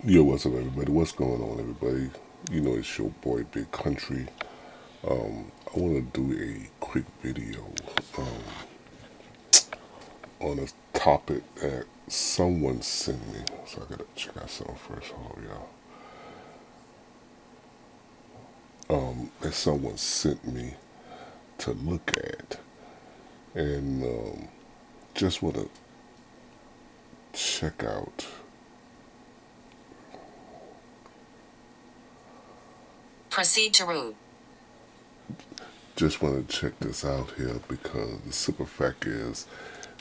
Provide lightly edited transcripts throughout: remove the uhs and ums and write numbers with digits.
Yo, what's up, everybody? What's going on, everybody? You know, it's your boy, Big Country. I want to do a quick video on a topic that someone sent me. So I gotta check out something first. Hold on, y'all. That someone sent me to look at, and just want to check out. Proceed to route. Just want to check this out here because the simple fact is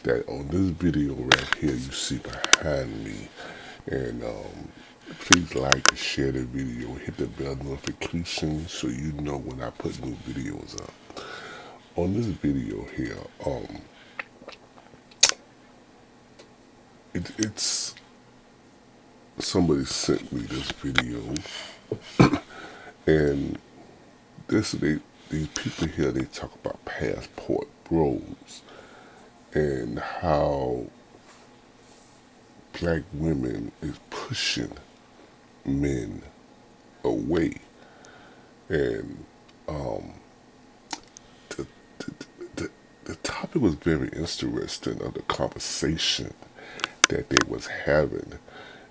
that on this video right here you see behind me, and please like and share the video, hit the bell notification so you know when I put new videos up. On this video here, it's somebody sent me this video, and these people here, they talk about passport bros and how black women is pushing men away, and the, the, the topic was very interesting of the conversation that they was having,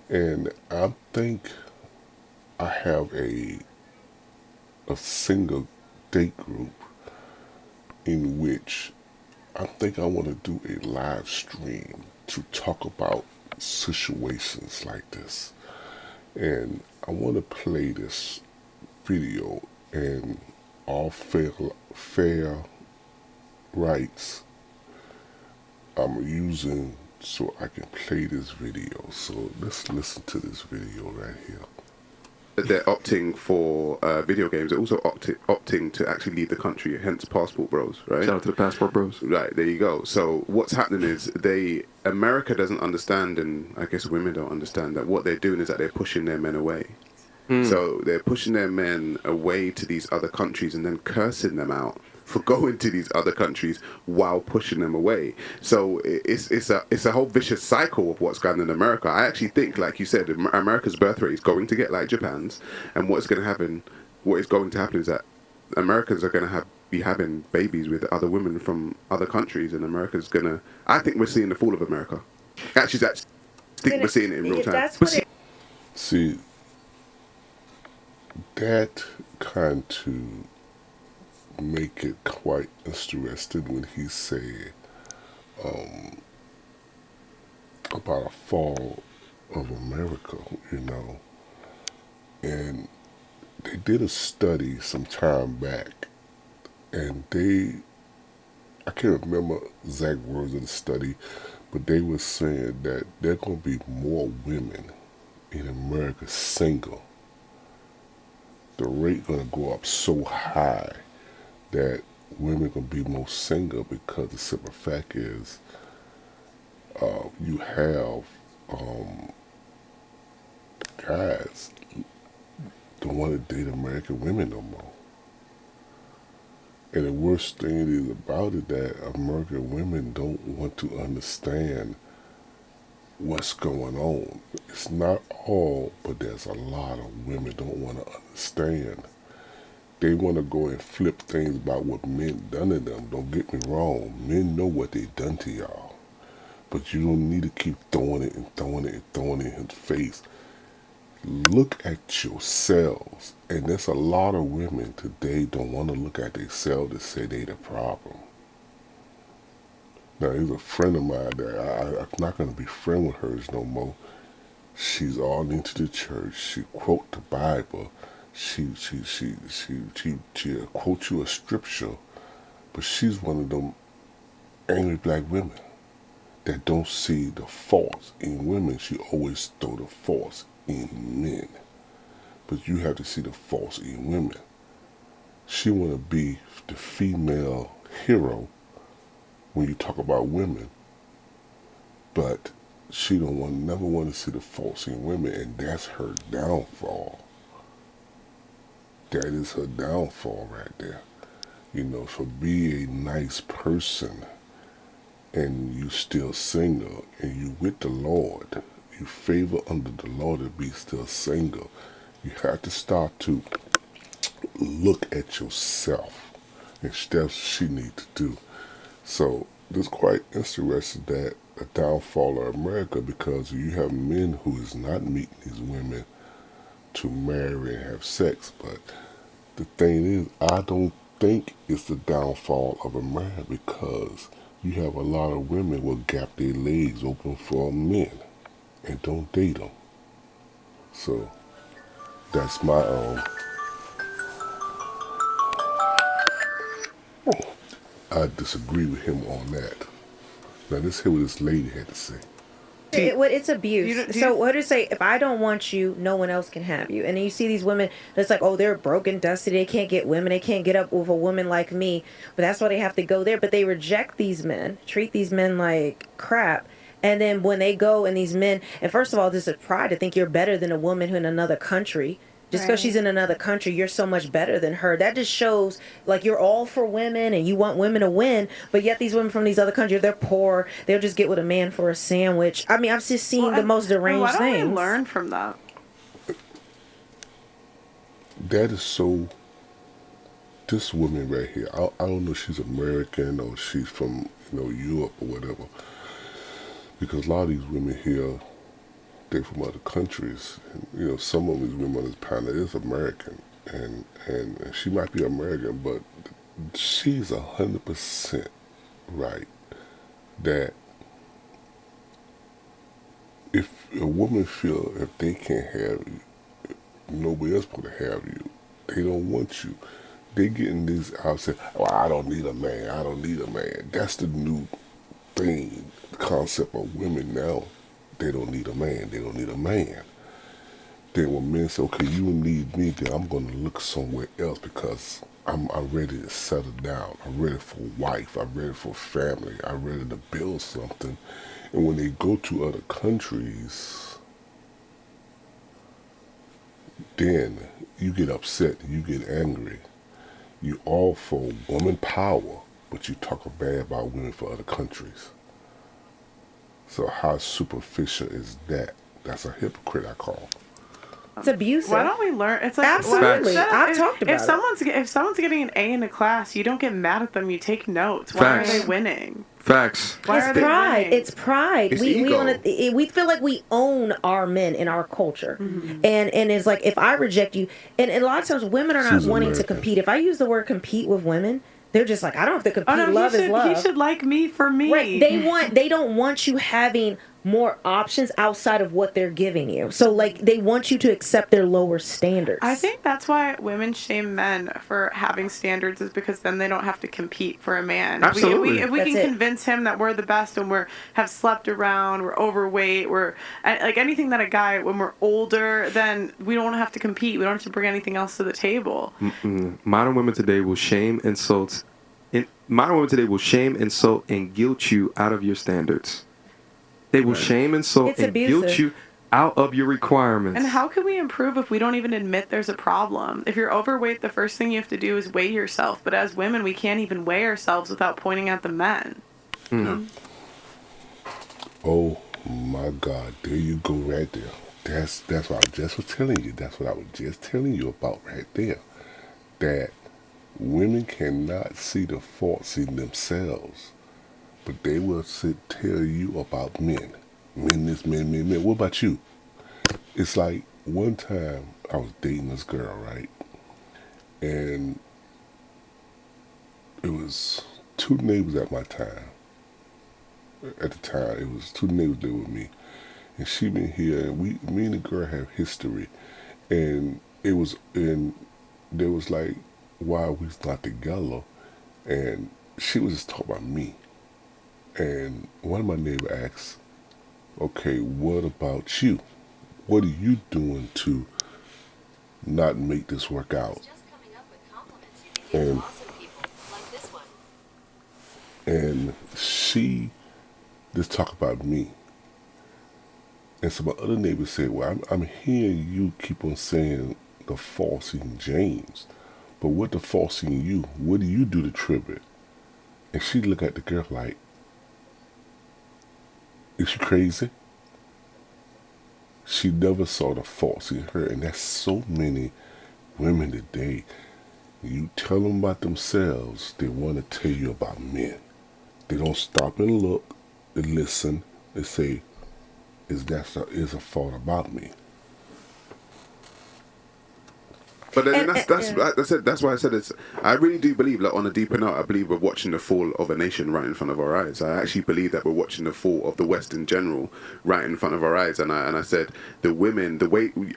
and I think I have a single date group in which I think I want to do a live stream to talk about situations like this, and I want to play this video and all fair rights I'm using so I can play this video. So let's listen to this video right here. They're opting for video games. They're also opting to actually leave the country, hence Passport Bros, right? Shout out to the Passport Bros. Right, there you go. So what's happening is America doesn't understand, and I guess women don't understand, that what they're doing is that they're pushing their men away. So they're pushing their men away to these other countries and then cursing them out for going to these other countries while pushing them away. So it's a whole vicious cycle of what's going on in America. I actually think, like you said, America's birth rate is going to get like Japan's, and what is going to happen is that Americans are going to be having babies with other women from other countries, and America's going to. I think we're seeing the fall of America. Actually, I think we're seeing it in real time. See, that kind to make it quite interesting when he said about a fall of America, you know. And they did a study some time back, and I can't remember exact words of the study, but they were saying that there are going to be more women in America single. The rate going to go up so high that women going to be more single, because the simple fact is you have guys don't want to date American women no more. And the worst thing is about it that American women don't want to understand what's going on. It's not all, but there's a lot of women don't want to understand. They want to go and flip things about what men done to them. Don't get me wrong. Men know what they done to y'all. But you don't need to keep throwing it and throwing it and throwing it in his face. Look at yourselves. And there's a lot of women today don't want to look at themselves to say they the problem. Now, there's a friend of mine that I'm not going to be friend with hers no more. She's all into the church. She quote the Bible. She quote you a scripture, but she's one of them angry black women that don't see the faults in women. She always throw the faults in men, but you have to see the faults in women. She want to be the female hero when you talk about women, but she never want to see the faults in women, and that's her downfall. That is her downfall right there. You know, for be a nice person and you still single and you with the Lord, you favor under the law to be still single, you have to start to look at yourself, and steps she needs to do. So it's quite interesting that a downfall of America, because you have men who is not meeting these women to marry and have sex. But the thing is, I don't think it's the downfall of America, because you have a lot of women will gap their legs open for men and don't date them. So that's my I disagree with him on that. Now let's hear what this lady had to say. It's abuse. So what to say? If I don't want you, no one else can have you. And then you see these women that's like, oh, they're broken, dusty. They can't get women. They can't get up with a woman like me. But that's why they have to go there. But they reject these men, treat these men like crap. And then when they go and these men, and first of all, this is pride to think you're better than a woman who in another country. Just because she's in another country, you're so much better than her. That just shows like you're all for women and you want women to win, but yet these women from these other countries, they're poor. They'll just get with a man for a sandwich. I mean, I've just seen the most deranged things. Why don't things. we learn from that? That is so. This woman right here, I don't know if she's American or she's from Europe or whatever, because a lot of these women here, they're from other countries, and some of these women on this panel is American, and she might be American, but she's 100% right that if a woman feel if they can't have you, nobody else going to have you. They don't want you. They getting these out saying, "Oh, I don't need a man. I don't need a man." That's the new thing, the concept of women now. They don't need a man. They don't need a man. Then when men say, okay, you need me, then I'm going to look somewhere else because I'm ready to settle down. I'm ready for a wife. I'm ready for family. I'm ready to build something. And when they go to other countries, then you get upset. You get angry. You all for woman power, but you talk bad about women for other countries. So how superficial is that? That's a hypocrite, I call. It's abusive. Why don't we learn? It's like absolutely. I've talked about if someone's getting an A in a class, you don't get mad at them. You take notes. Why are they winning? Facts. Why are they winning? It's pride. It's we feel like we own our men in our culture, and it's like if I reject you, and a lot of times women are not wanting to compete. If I use the word compete with women, they're just like, I don't have to compete. Love is love. He should like me for me. Right. They don't want you having more options outside of what they're giving you. So like they want you to accept their lower standards. I think that's why women shame men for having standards, is because then they don't have to compete for a man. Absolutely. If we can convince him that we're the best and have slept around, we're overweight, we're like anything that a guy, when we're older, then we don't have to compete. We don't have to bring anything else to the table. Modern women today will shame, insult, and guilt you out of your standards. They will shame, insult, and guilt you out of your requirements. And how can we improve if we don't even admit there's a problem? If you're overweight, the first thing you have to do is weigh yourself. But as women, we can't even weigh ourselves without pointing at the men. Mm-hmm. Oh my God! There you go, right there. That's what I just was telling you. That's what I was just telling you about right there. That women cannot see the faults in themselves, but they will tell you about men. Men this, men. What about you? It's like one time I was dating this girl, right? And it was two neighbors at my time. At the time, it was two neighbors there with me. And she been here, and me and the girl have history. And there was like, why we not together? And she was just talking about me. And one of my neighbors asked, okay, what about you? What are you doing to not make this work out? And she just talk about me. And so my other neighbor said, well, I'm hearing you keep on saying the false in James, but what the false in you? What do you do to trigger it? And she looked at the girl like, is she crazy? She never saw the faults in her, and that's so many women today. You tell them about themselves, they want to tell you about men. They don't stop and look and listen and say, is a fault about me? But then that's why I said it's. I really do believe, like on a deeper note, I believe we're watching the fall of a nation right in front of our eyes. I actually believe that we're watching the fall of the West in general right in front of our eyes. And I said the women,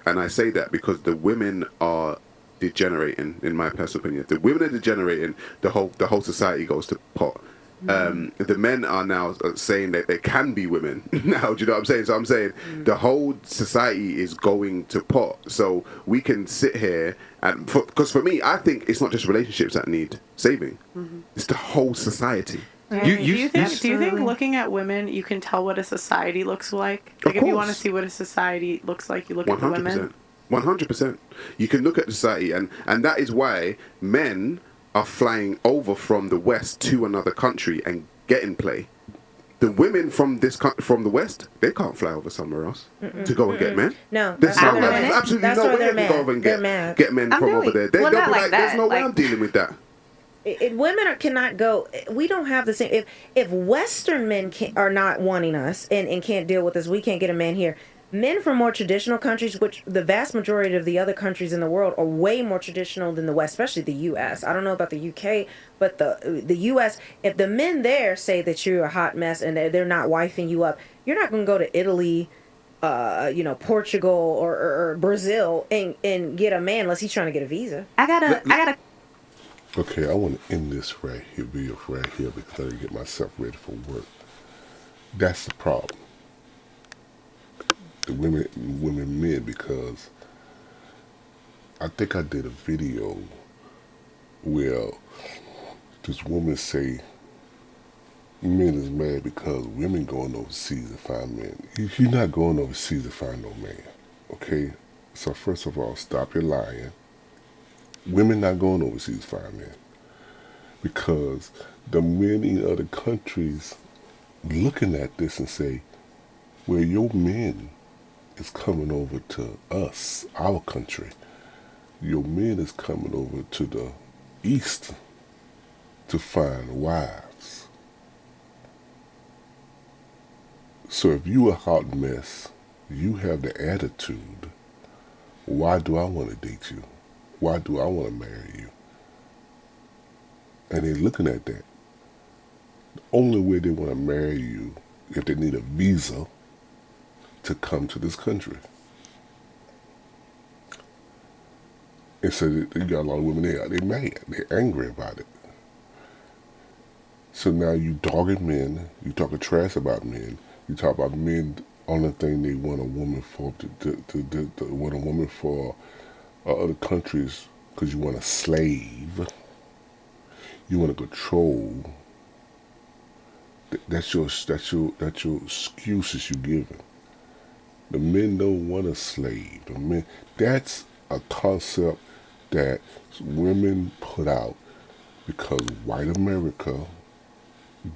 and I say that because the women are degenerating, in my personal opinion. The women are degenerating. The whole society goes to pot. The men are now saying that they can be women now. Do you know what I'm saying? So I'm saying the whole society is going to pot. So we can sit here and because for me, I think it's not just relationships that need saving. It's the whole society. Do you think looking at women, you can tell what a society looks like? Like if you want to see what a society looks like, you look at the women. 100%. You can look at society, and that is why men are flying over from the West to another country and getting play. The women from the West, they can't fly over somewhere else to go and get men. No, there's absolutely no way they can go over and get men from over there. They'll be like, there's no way I'm dealing with that. Women cannot go. We don't have the same. If Western men are not wanting us and can't deal with us, we can't get a man here. Men from more traditional countries, which the vast majority of the other countries in the world are way more traditional than the West, especially the U.S. I don't know about the UK, but the U.S., if the men there say that you're a hot mess and they're not wifing you up, you're not going to go to Italy, Portugal or Brazil and get a man unless he's trying to get a visa. I gotta. Okay, I want to end this video right here because I gotta get myself ready for work. That's the problem. The women, men, because I think I did a video where this woman say men is mad because women going overseas to find men. You're not going overseas to find no man, okay? So first of all, stop your lying. Women not going overseas to find men because the men in other countries looking at this and say, well, your men is coming over to us, our country. Your men is coming over to the East to find wives. So if you a hot mess, you have the attitude, why do I want to date you? Why do I want to marry you? And they're looking at that. The only way they want to marry you if they need a visa to come to this country. And so you got a lot of women there, they're mad, they're angry about it. So now you dogging men, you talking trash about men, you talk about men, only thing they want a woman for, to want a woman for other countries because you want a slave, you want to control. That's your excuses you giving. The men don't want a slave. The men, that's a concept that women put out because white America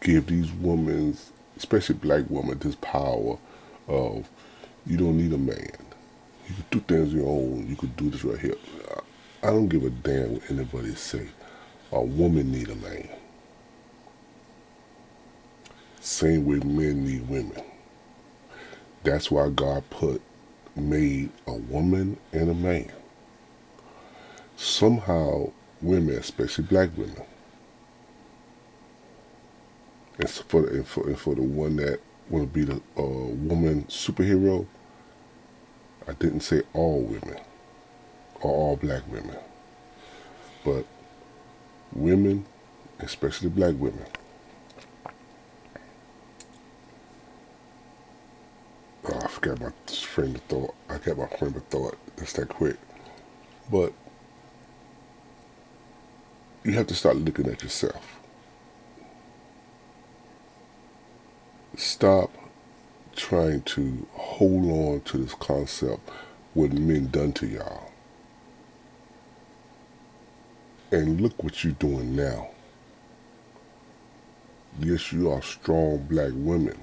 give these women, especially black women, this power of you don't need a man. You can do things on your own. You could do this right here. I don't give a damn what anybody say. A woman need a man. Same way men need women. That's why God made a woman and a man. Somehow, women, especially black women, and for the one that want to be the woman superhero, I didn't say all women or all black women, but women, especially black women. I forgot my frame of thought. I got my frame of thought just that quick. But you have to start looking at yourself. Stop trying to hold on to this concept what men done to y'all. And look what you're doing now. Yes, you are strong black women,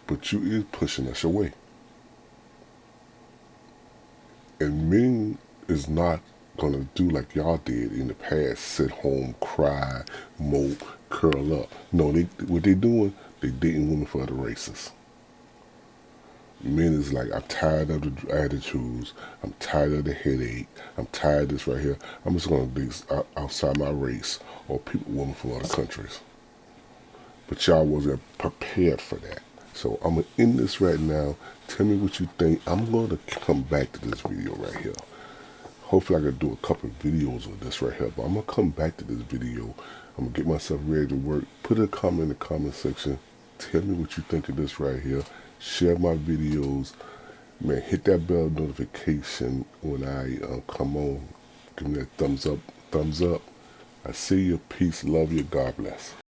but you is pushing us away. And men is not gonna do like y'all did in the past, sit home, cry, mope, curl up. No, what they doing, they dating women for other races. Men is like, I'm tired of the attitudes, I'm tired of the headache, I'm tired of this right here. I'm just gonna be outside my race or people, women from other countries. But y'all wasn't prepared for that. So I'm gonna end this right now. Tell me what you think. I'm gonna come back to this video right here. Hopefully I can do a couple of videos of this right here, but I'm gonna come back to this video. I'm gonna get myself ready to work. Put a comment in the comment section. Tell me what you think of this right here. Share my videos. Man, hit that bell notification when I come on. Give me that thumbs up. I see you. Peace, love you, God bless.